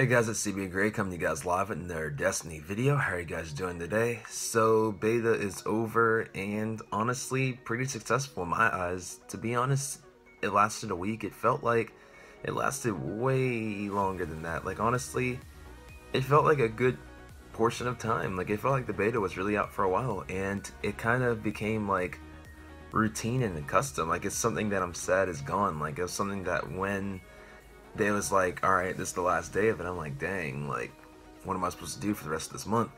Hey guys, it's cbgray coming to you guys live in their Destiny video. How are you guys doing today? So beta is over and honestly pretty successful in my eyes. To be honest, it lasted a week. It felt like it lasted way longer than that. Like honestly, it felt like a good portion of time. Like it felt like the beta was really out for a while and it kind of became like routine and custom. Like it's something that I'm sad is gone. Like it was something that when they was like, alright, this is the last day of it, I'm like, dang, like, what am I supposed to do for the rest of this month?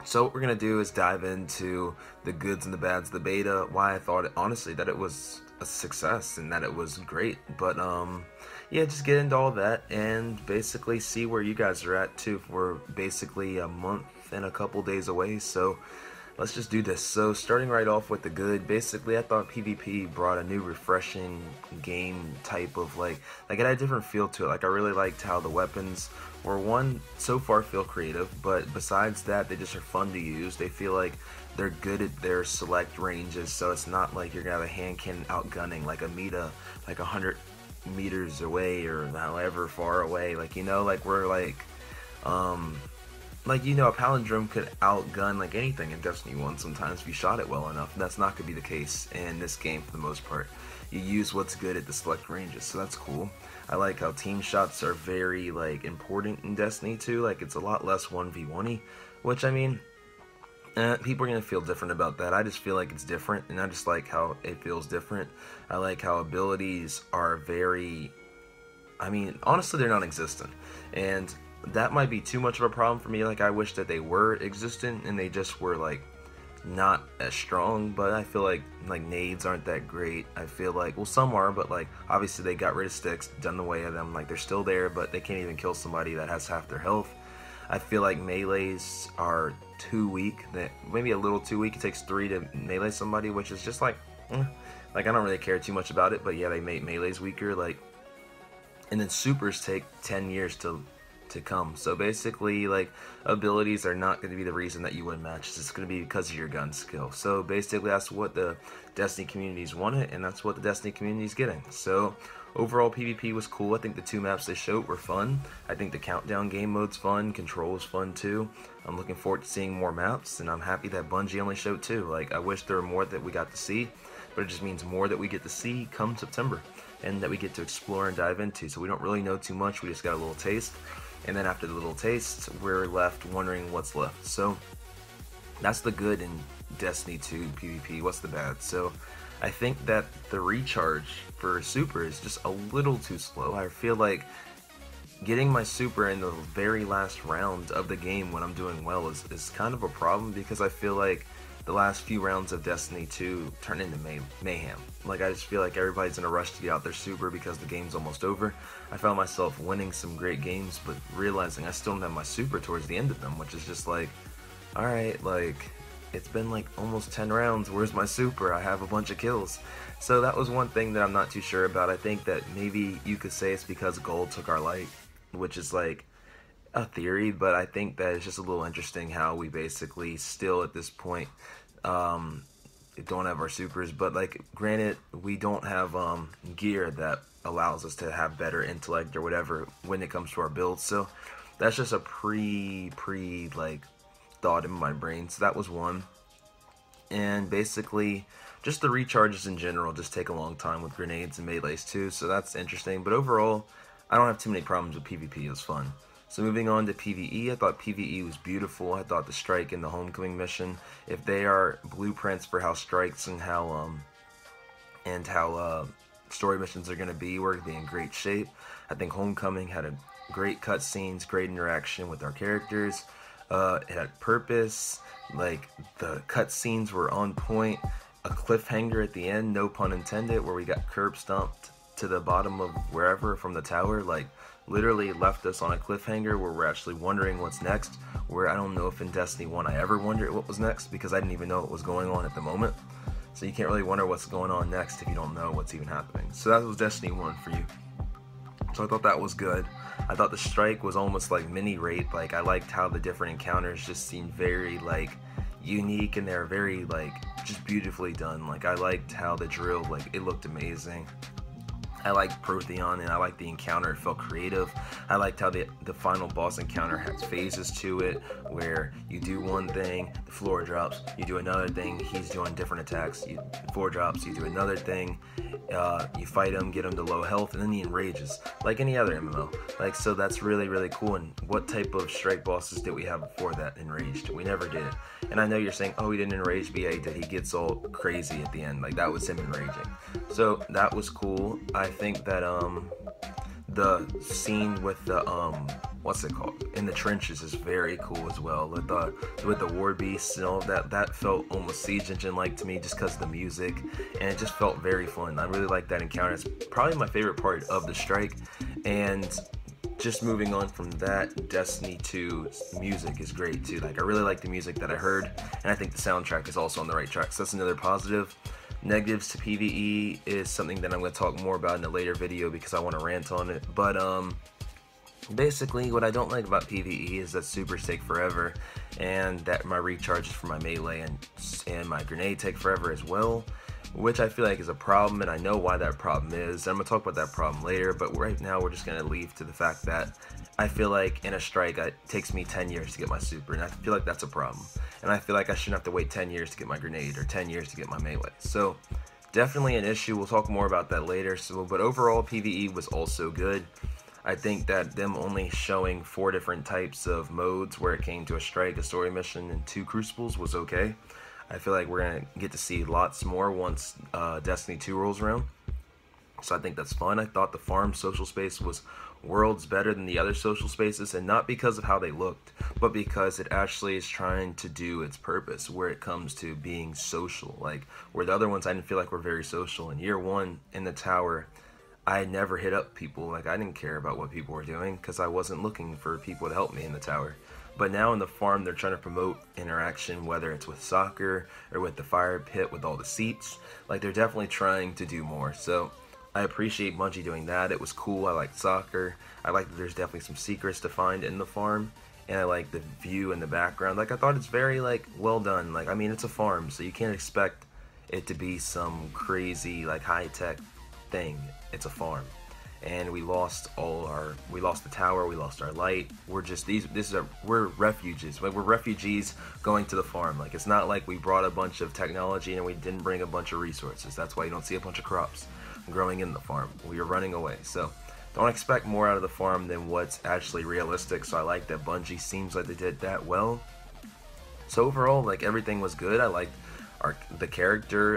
So what we're going to do is dive into the goods and the bads of the beta, why I thought, honestly, that it was a success and that it was great. But, yeah, just get into all that and basically see where you guys are at, too. We're basically a month and a couple days away, so let's just do this. So starting right off with the good, basically I thought PvP brought a new refreshing game type of like it had a different feel to it. Like I really liked how the weapons were so far feel creative, but besides that they just are fun to use. They feel like they're good at their select ranges, so it's not like you're gonna have a hand cannon outgunning like a Meta like 100 meters away or however far away, like, you know, like we're like, you know, a palindrome could outgun like anything in Destiny 1 sometimes if you shot it well enough. And that's not going to be the case in this game for the most part. You use what's good at the select ranges, so that's cool. I like how team shots are very like important in Destiny 2. Like it's a lot less 1v1y, which I mean, people are going to feel different about that. I just feel like it's different, and I just like how it feels different. I like how abilities are very, I mean, honestly, they're non-existent. And that might be too much of a problem for me. Like I wish that they were existent and they just were like not as strong, but I feel like nades aren't that great. I feel like, well, some are, but like obviously they got rid of sticks, done away of them. Like they're still there, but they can't even kill somebody that has half their health. I feel like melees are too weak. That maybe a little too weak. It takes 3 to melee somebody, which is just like I don't really care too much about it, but yeah, they make melees weaker. Like, and then supers take 10 years to come. So basically, like, abilities are not going to be the reason that you win matches. It's going to be because of your gun skill. So basically that's what the Destiny communities wanted, and that's what the Destiny community is getting. So overall PvP was cool. I think the 2 maps they showed were fun. I think the countdown game mode's fun. Control is fun too. I'm looking forward to seeing more maps, and I'm happy that Bungie only showed 2. Like, I wish there were more that we got to see, but it just means more that we get to see come September and that we get to explore and dive into. So we don't really know too much. We just got a little taste. And then after the little taste, we're left wondering what's left. So that's the good in Destiny 2 PvP. What's the bad? So I think that the recharge for super is just a little too slow. I feel like getting my super in the very last round of the game when I'm doing well is kind of a problem, because I feel like the last few rounds of Destiny 2 turn into mayhem. Like, I just feel like everybody's in a rush to get out their super because the game's almost over. I found myself winning some great games, but realizing I still don't have my super towards the end of them, which is just like, alright, like, it's been like almost 10 rounds, where's my super? I have a bunch of kills. So that was one thing that I'm not too sure about. I think that maybe you could say it's because gold took our light, which is like a theory, but I think that it's just a little interesting how we basically still at this point don't have our supers. But like, granted, we don't have gear that allows us to have better intellect or whatever when it comes to our builds. So that's just a pre like thought in my brain. So that was one. And basically just the recharges in general just take a long time with grenades and melees too, so that's interesting. But overall, I don't have too many problems with PvP. It was fun. So moving on to PvE, I thought PvE was beautiful. I thought the Strike and the Homecoming mission, if they are blueprints for how strikes and how story missions are going to be, we're going to be in great shape. I think Homecoming had a great cutscenes, great interaction with our characters. It had purpose. Like, the cutscenes were on point. A cliffhanger at the end, no pun intended, where we got curb stomped to the bottom of wherever from the tower. Like, literally left us on a cliffhanger where we're actually wondering what's next, where I don't know if in Destiny 1 I ever wondered what was next, because I didn't even know what was going on at the moment. So you can't really wonder what's going on next if you don't know what's even happening. So that was Destiny 1 for you. So I thought that was good. I thought the Strike was almost like mini raid. Like, I liked how the different encounters just seemed very like unique, and they're very like just beautifully done. Like, I liked how the drill, like, it looked amazing. I liked Protheon, and I liked the encounter. It felt creative. I liked how the final boss encounter has phases to it, where you do one thing, the floor drops, you do another thing, he's doing different attacks, the floor drops, you do another thing, you fight him, get him to low health, and then he enrages, like any other MMO. Like, so that's really, really cool. And what type of strike bosses did we have before that enraged? We never did. And I know you're saying, oh, he didn't enrage, but yeah, he did. He gets all crazy at the end. Like, that was him enraging. So that was cool. I think that the scene with the what's it called, in the trenches, is very cool as well. With the war beasts and all of that, that felt almost Siege Engine like to me, just because of the music, and it just felt very fun. I really like that encounter. It's probably my favorite part of the strike. And just moving on from that, Destiny 2's music is great too. Like, I really like the music that I heard, and I think the soundtrack is also on the right track. So that's another positive. Negatives to PvE is something that I'm going to talk more about in a later video because I want to rant on it. But basically, what I don't like about PvE is that supers take forever, and that my recharges for my melee and my grenade take forever as well, which I feel like is a problem, and I know why that problem is. I'm going to talk about that problem later, but right now we're just going to leave to the fact that I feel like in a strike it takes me 10 years to get my super, and I feel like that's a problem. And I feel like I shouldn't have to wait 10 years to get my grenade, or 10 years to get my melee. So definitely an issue. We'll talk more about that later. So, but overall, PvE was also good. I think that them only showing 4 different types of modes where it came to a strike, a story mission, and 2 crucibles was okay. I feel like we're going to get to see lots more once Destiny 2 rolls around. So I think that's fun. I thought the farm social space was worlds better than the other social spaces, and not because of how they looked, but because it actually is trying to do its purpose where it comes to being social. Like, where the other ones I didn't feel like were very social. In year 1 in the tower, I never hit up people. Like, I didn't care about what people were doing because I wasn't looking for people to help me in the tower. But now in the farm, they're trying to promote interaction, whether it's with soccer or with the fire pit with all the seats. Like, they're definitely trying to do more. So I appreciate Bungie doing that. It was cool. I liked soccer. I like that there's definitely some secrets to find in the farm. And I like the view in the background. Like, I thought it's very, like, well done. Like, I mean, it's a farm, so you can't expect it to be some crazy, like, high-tech thing. It's a farm. And we lost the tower, we lost our light. We're just, we're refugees. Like, we're refugees going to the farm. Like, it's not like we brought a bunch of technology and we didn't bring a bunch of resources. That's why you don't see a bunch of crops growing in the farm. We are running away. So don't expect more out of the farm than what's actually realistic. So I like that Bungie seems like they did that well. So overall, like, everything was good. I liked the character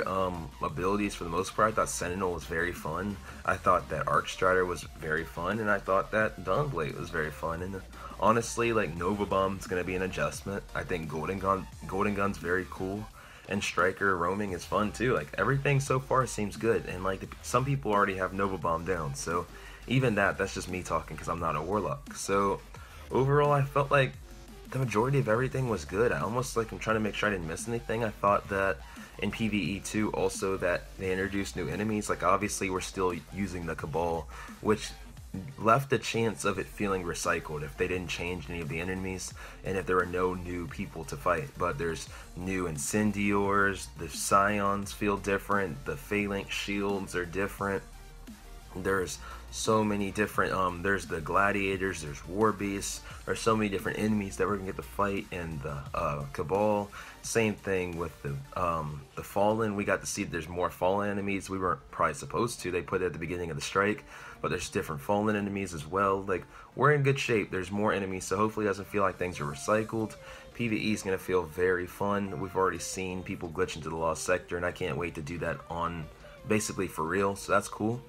abilities for the most part. I thought Sentinel was very fun. I thought that Arcstrider was very fun, and I thought that Dawnblade was very fun. And honestly, like, Nova Bomb's gonna be an adjustment. I think Golden Gun's very cool, and Striker roaming is fun too. Like, everything so far seems good, and like, some people already have Nova Bomb down. So even that's just me talking because I'm not a warlock. So overall, I felt like the majority of everything was good. I almost, like, I'm trying to make sure I didn't miss anything. I thought that in PvE 2 also that they introduced new enemies. Like, obviously we're still using the Cabal, which left a chance of it feeling recycled if they didn't change any of the enemies and if there were no new people to fight. But there's new Incendiors, the Scions feel different, the Phalanx shields are different. There's so many different, there's the Gladiators, there's War Beasts, there's so many different enemies that we're gonna get to fight in the Cabal. Same thing with the Fallen. We got to see there's more Fallen enemies. We weren't probably supposed to. They put it at the beginning of the strike, but there's different Fallen enemies as well. Like, we're in good shape. There's more enemies, so hopefully it doesn't feel like things are recycled. PvE is gonna feel very fun. We've already seen people glitch into the Lost Sector, and I can't wait to do that on basically for real, so that's cool.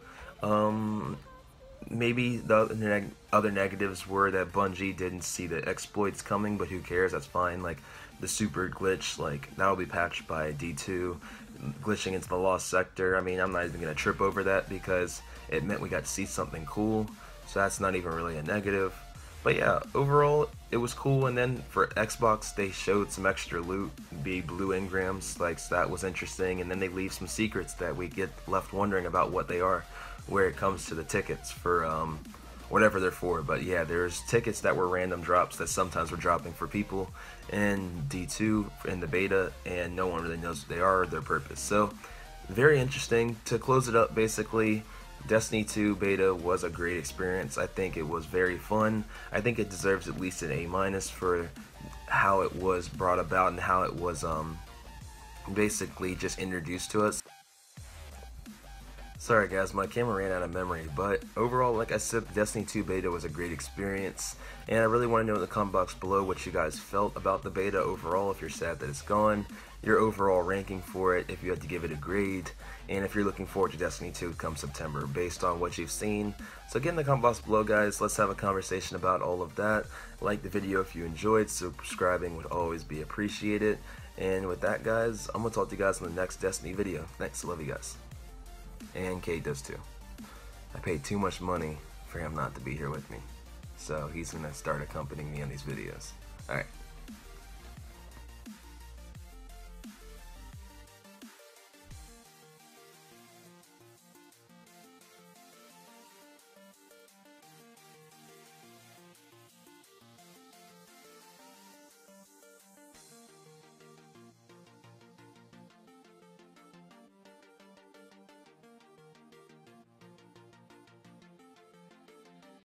Maybe the other negatives were that Bungie didn't see the exploits coming, but who cares, that's fine. Like, the super glitch, like, that'll be patched by D2. Glitching into the Lost Sector, I mean, I'm not even going to trip over that because it meant we got to see something cool, so that's not even really a negative. But yeah, overall, it was cool. And then for Xbox, they showed some extra loot, be blue engrams, like, so that was interesting. And then they leave some secrets that we get left wondering about what they are, where it comes to the tickets for whatever they're for. But yeah, there's tickets that were random drops that sometimes were dropping for people in D2 in the beta, and no one really knows what they are or their purpose. So very interesting. To close it up, basically, Destiny 2 beta was a great experience. I think it was very fun. I think it deserves at least an A- for how it was brought about and how it was basically just introduced to us. Sorry guys, my camera ran out of memory, but overall, like I said, Destiny 2 beta was a great experience, and I really want to know in the comment box below what you guys felt about the beta overall, if you're sad that it's gone, your overall ranking for it, if you had to give it a grade, and if you're looking forward to Destiny 2 come September based on what you've seen. So get in the comment box below guys, let's have a conversation about all of that. Like the video if you enjoyed, subscribing would always be appreciated, and with that guys, I'm going to talk to you guys in the next Destiny video. Thanks, I love you guys. And Kate does too. I paid too much money for him not to be here with me, so he's gonna start accompanying me on these videos. Alright.